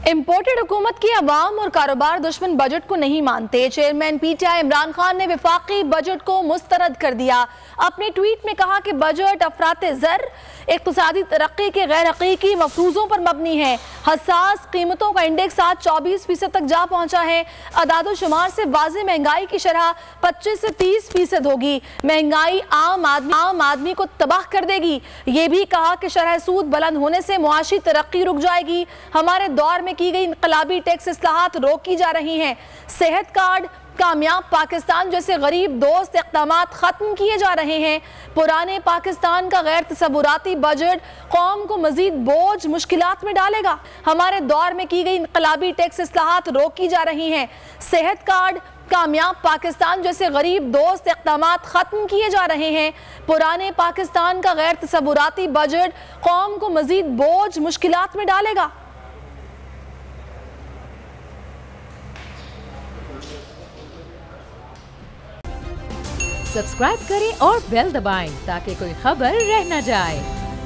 Imported हुकूमत की अवाम और कारोबार दुश्मन बजट को नहीं मानते। चेयरमैन पीटीआई इमरान खान ने वफाकी बजट को मुस्तरद कर दिया। अपने ट्वीट में कहा कि बजट अफराते ज़र इक़्तिसादी तरक्की के गैर हकीकी मफरूज़ों पर मबनी है। हसास कीमतों का इंडेक्स आज 24% तक जा पहुंचा है। अदाद-ओ-शुमार से वाज़ेह महंगाई की शरह 25 से 30% होगी। महंगाई आम आदमी को तबाह कर देगी। ये भी कहा कि शरह सूद बुलंद होने से मुआशी तरक्की रुक जाएगी। हमारे दौर में की गई इनकलाबी टैक्स इस्लाहात रोकी जा रही हैं। सेहत कार्ड, कामयाब पाकिस्तान जैसे गरीब दोस्त इक़दामात खत्म किए जा रहे हैं। पुराने पाकिस्तान का गैर तसव्वुराती बजट कौम को मजीद बोझ मुश्किलात में डालेगा। हमारे दौर में की गई इनकलाबी टैक्स इस्लाहात रोकी जा रही हैं। सेहत कार्ड, कामयाब पाकिस्तान जैसे गरीब दोस्त इक़दामात खत्म किए जा रहे हैं। पुराने पाकिस्तान का गैर तसव्वुराती बजट कौम को मजीद बोझ मुश्किलात में डालेगा। सब्सक्राइब करें और बेल दबाएं ताकि कोई खबर रह न जाए।